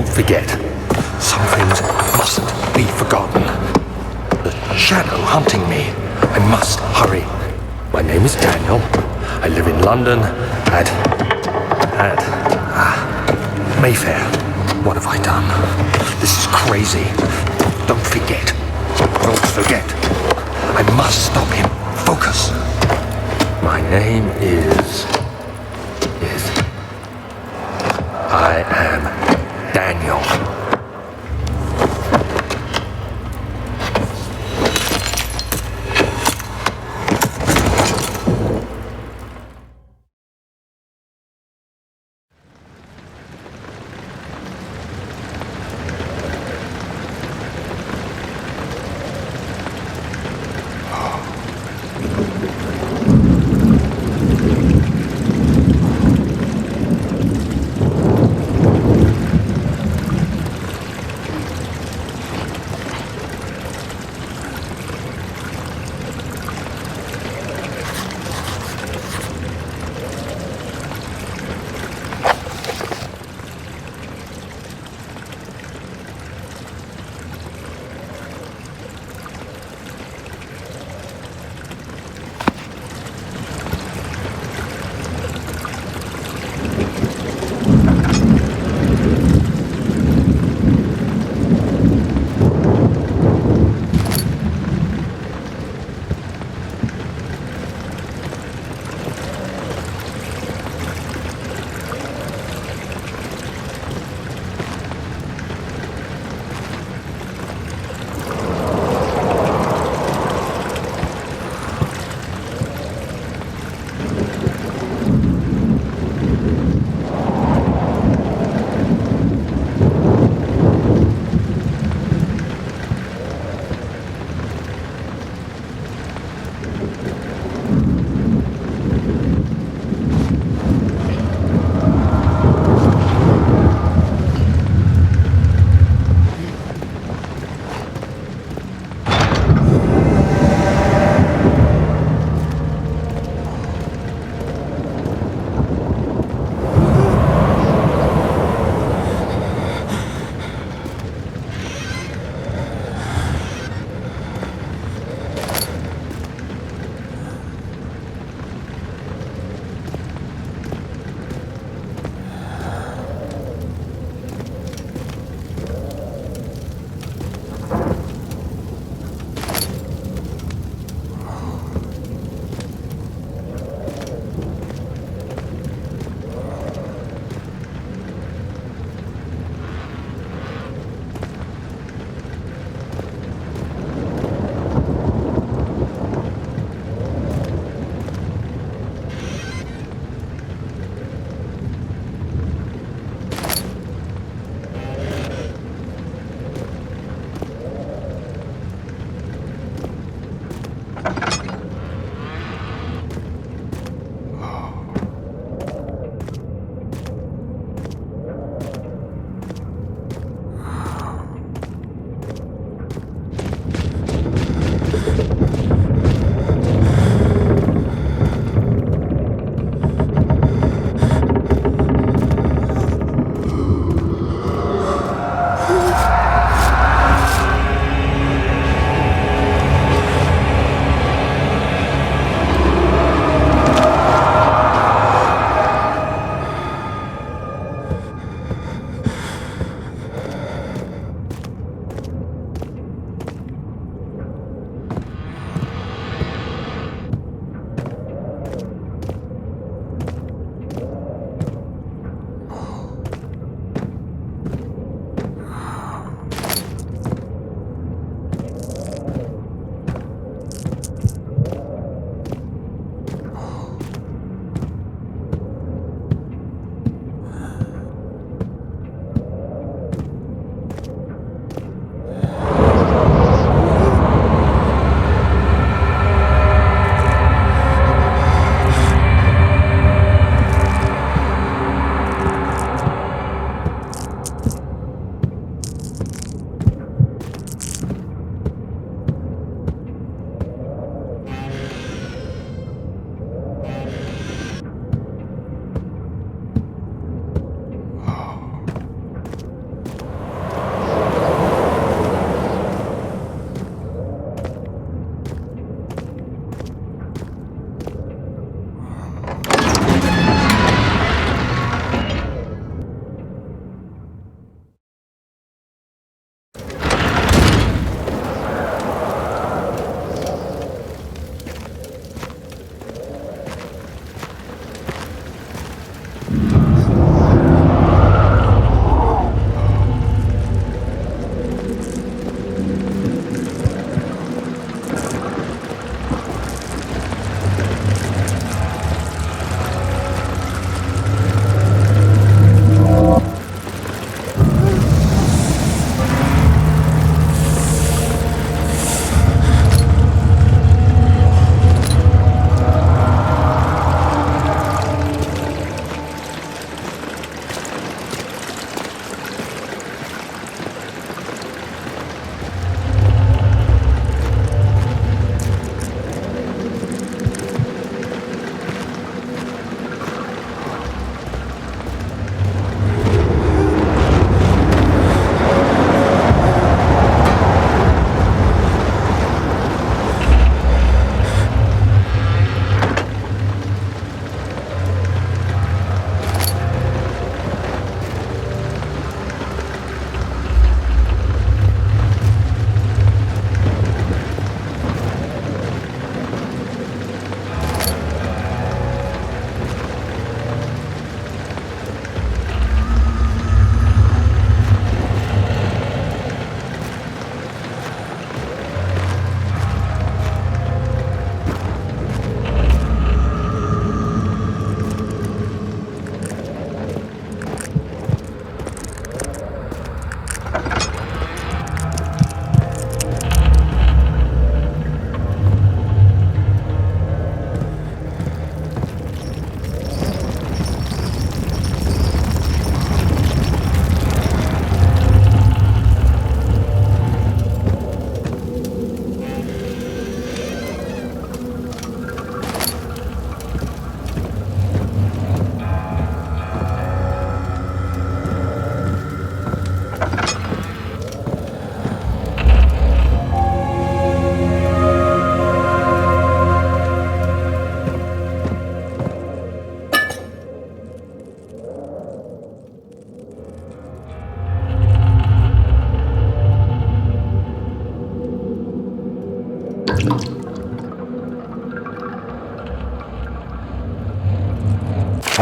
Don't forget. Some things mustn't be forgotten. The shadow hunting me. I must hurry. My name is Daniel. I live in London at Mayfair. What have I done? This is crazy. Don't forget. Don't forget. I must stop him. Focus. My name is... I am Daniel.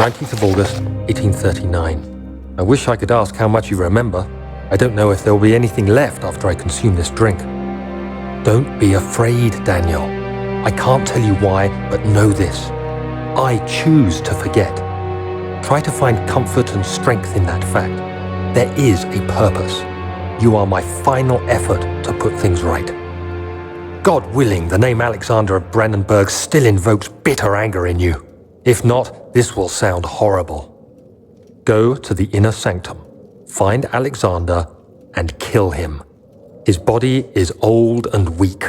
19th of August, 1839. I wish I could ask how much you remember. I don't know if there will be anything left after I consume this drink. Don't be afraid, Daniel. I can't tell you why, but know this. I choose to forget. Try to find comfort and strength in that fact. There is a purpose. You are my final effort to put things right. God willing, the name Alexander of Brandenburg still invokes bitter anger in you. If not, this will sound horrible. Go to the inner sanctum, find Alexander, and kill him. His body is old and weak,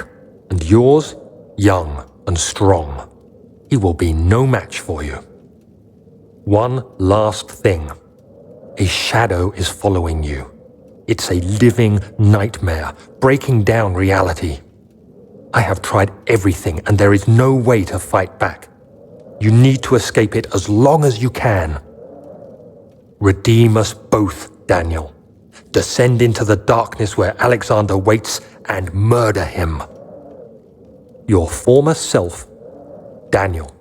and yours, young and strong. He will be no match for you. One last thing. A shadow is following you. It's a living nightmare, breaking down reality. I have tried everything, and there is no way to fight back. You need to escape it as long as you can. Redeem us both, Daniel. Descend into the darkness where Alexander waits and murder him. Your former self, Daniel.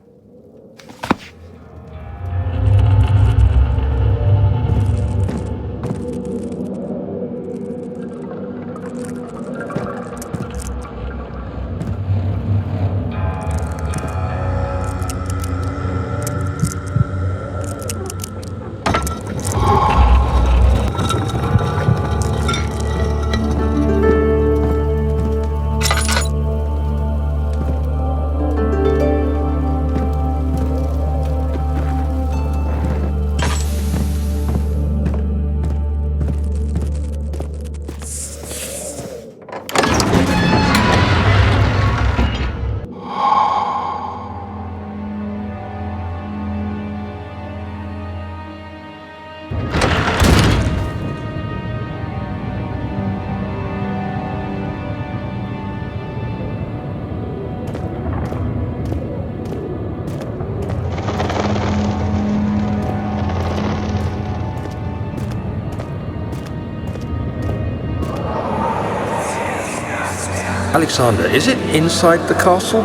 Alexander, is it inside the castle?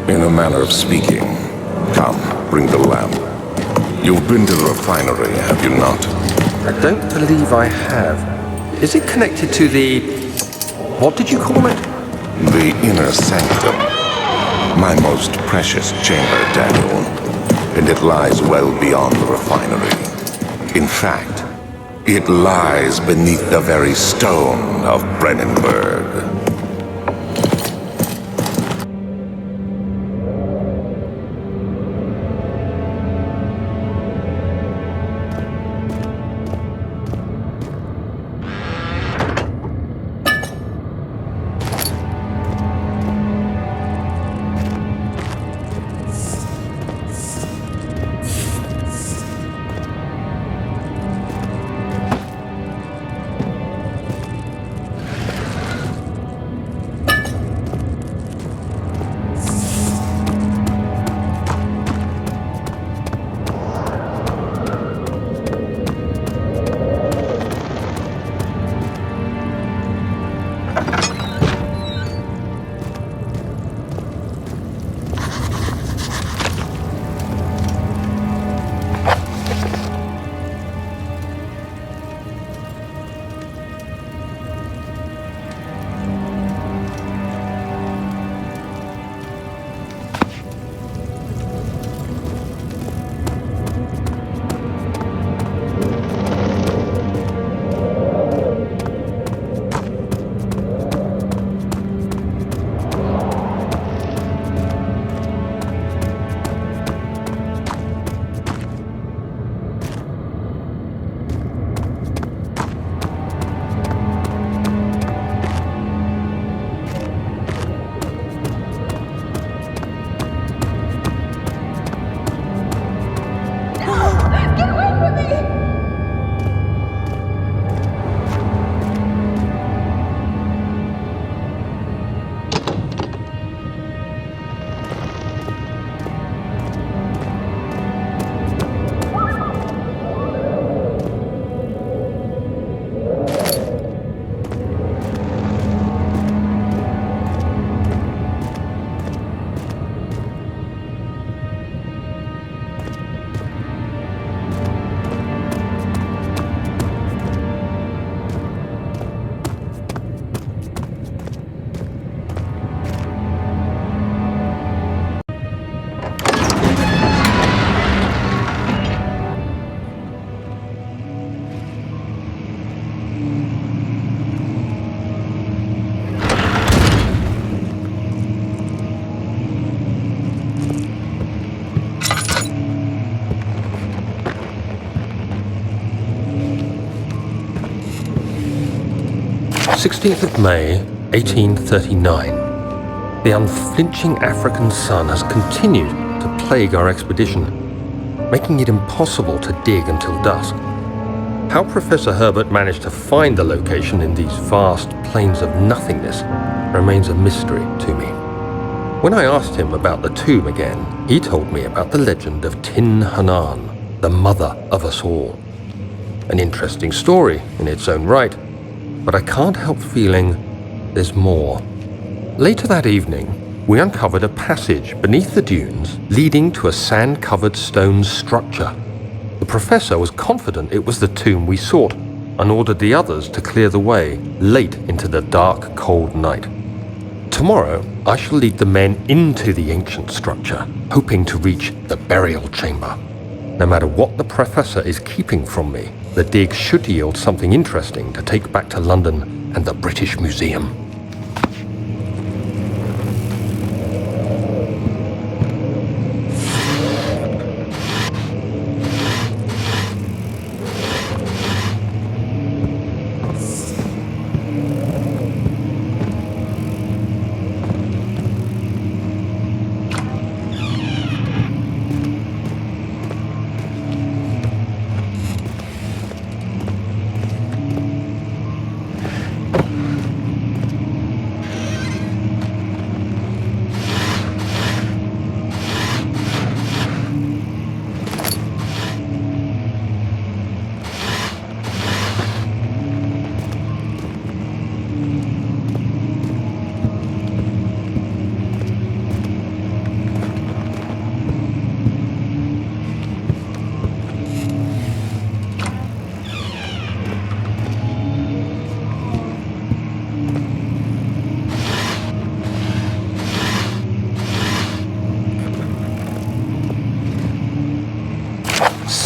In a manner of speaking. Come, bring the lamp. You've been to the refinery, have you not? I don't believe I have. Is it connected to the... what did you call it? The inner sanctum. My most precious chamber, Daniel. And it lies well beyond the refinery. In fact, it lies beneath the very stone of Brandenburg. 16th of May, 1839. The unflinching African sun has continued to plague our expedition, making it impossible to dig until dusk. How Professor Herbert managed to find the location in these vast plains of nothingness remains a mystery to me. When I asked him about the tomb again, he told me about the legend of Tin Hunan, the mother of us all. An interesting story in its own right, but I can't help feeling there's more. Later that evening, we uncovered a passage beneath the dunes leading to a sand-covered stone structure. The professor was confident it was the tomb we sought and ordered the others to clear the way late into the dark, cold night. Tomorrow, I shall lead the men into the ancient structure, hoping to reach the burial chamber. No matter what the professor is keeping from me, the dig should yield something interesting to take back to London and the British Museum.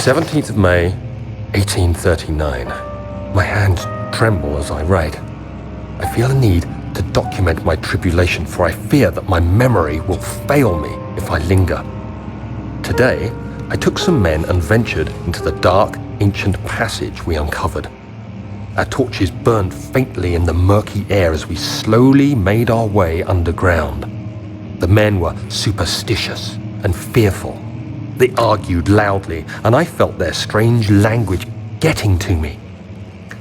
"17th of May, 1839. My hands tremble as I write. I feel a need to document my tribulation, for I fear that my memory will fail me if I linger. Today, I took some men and ventured into the dark, ancient passage we uncovered. Our torches burned faintly in the murky air as we slowly made our way underground. The men were superstitious and fearful. They argued loudly, and I felt their strange language getting to me.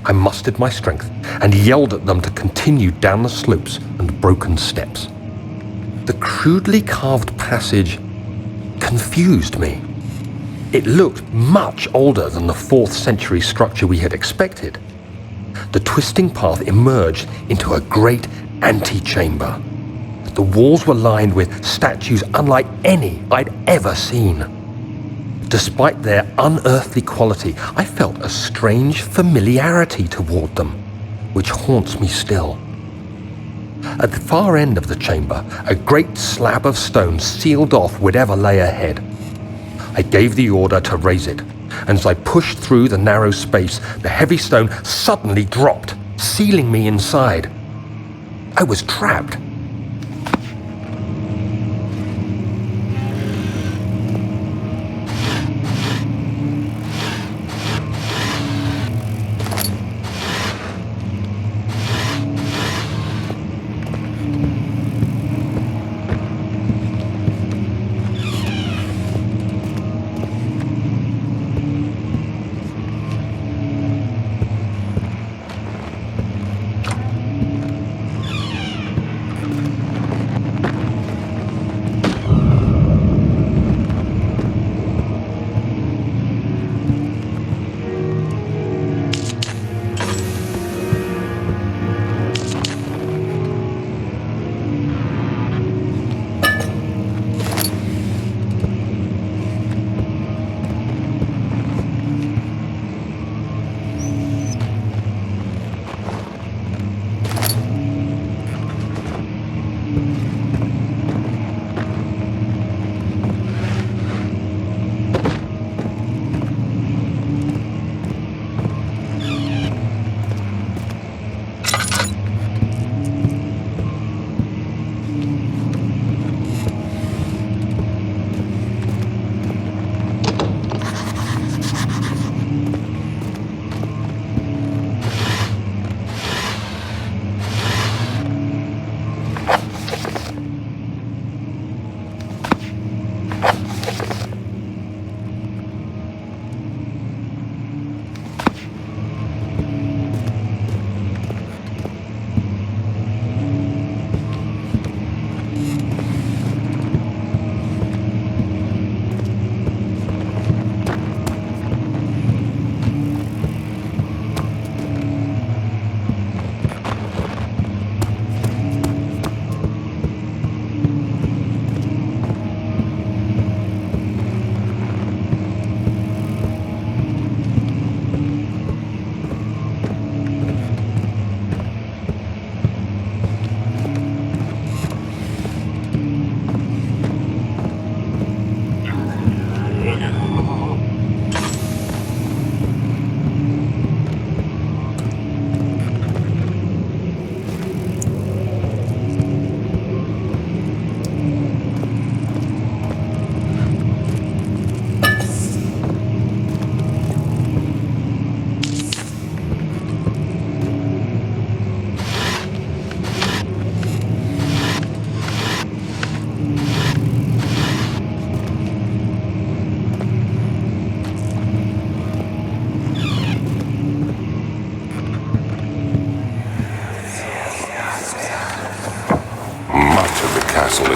I mustered my strength and yelled at them to continue down the slopes and broken steps. The crudely carved passage confused me. It looked much older than the 4th century structure we had expected. The twisting path emerged into a great antechamber. The walls were lined with statues unlike any I'd ever seen. Despite their unearthly quality, I felt a strange familiarity toward them, which haunts me still. At the far end of the chamber, a great slab of stone sealed off whatever lay ahead. I gave the order to raise it, and as I pushed through the narrow space, the heavy stone suddenly dropped, sealing me inside. I was trapped.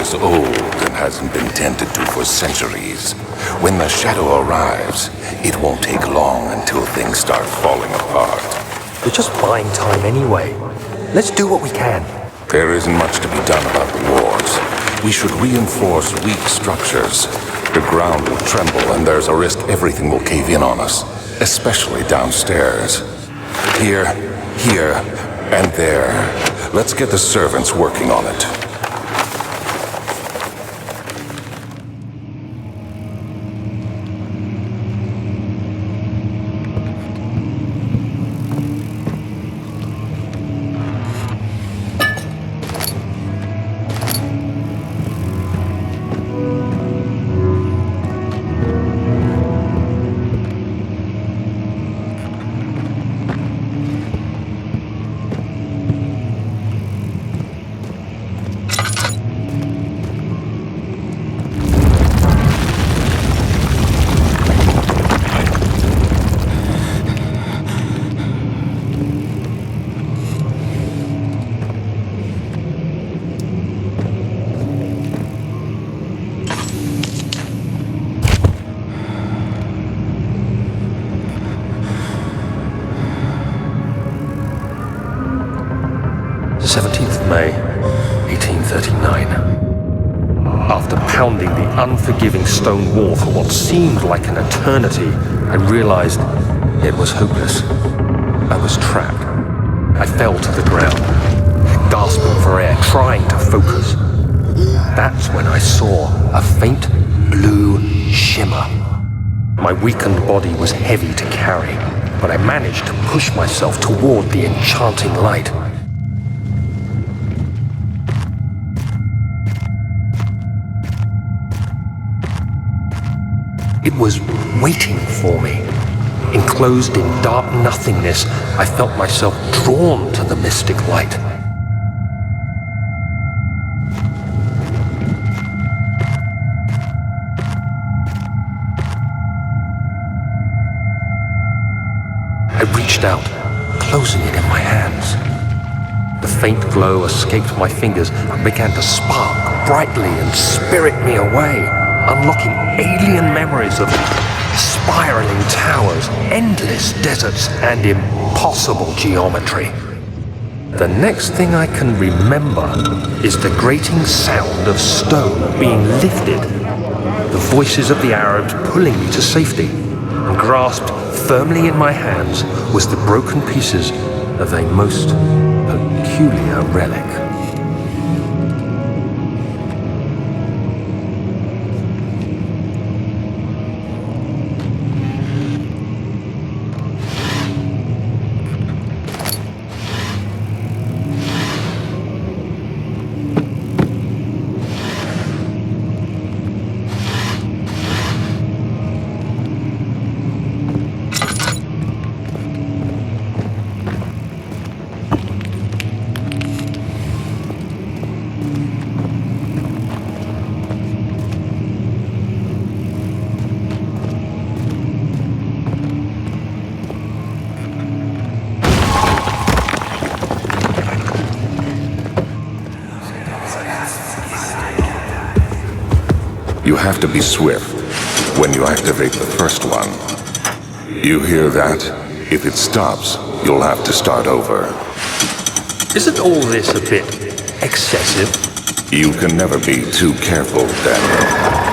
is old and hasn't been tended to for centuries. When the shadow arrives, it won't take long until things start falling apart. We're just buying time anyway. Let's do what we can. There isn't much to be done about the wars. We should reinforce weak structures. The ground will tremble and there's a risk everything will cave in on us, especially downstairs. Here, and there. Let's get the servants working on it. May 1839. After pounding the unforgiving stone wall for what seemed like an eternity, I realized it was hopeless. I was trapped. I fell to the ground, gasping for air, trying to focus. That's when I saw a faint blue shimmer. My weakened body was heavy to carry, but I managed to push myself toward the enchanting light. It was waiting for me. Enclosed in dark nothingness, I felt myself drawn to the mystic light. I reached out, closing it in my hands. The faint glow escaped my fingers and began to spark brightly and spirit me away, unlocking alien memories of spiraling towers, endless deserts, and impossible geometry. The next thing I can remember is the grating sound of stone being lifted, the voices of the Arabs pulling me to safety, and grasped firmly in my hands was the broken pieces of a most peculiar relic. You have to be swift when you activate the first one. You hear that? If it stops, you'll have to start over. Isn't all this a bit excessive? You can never be too careful, Daniel.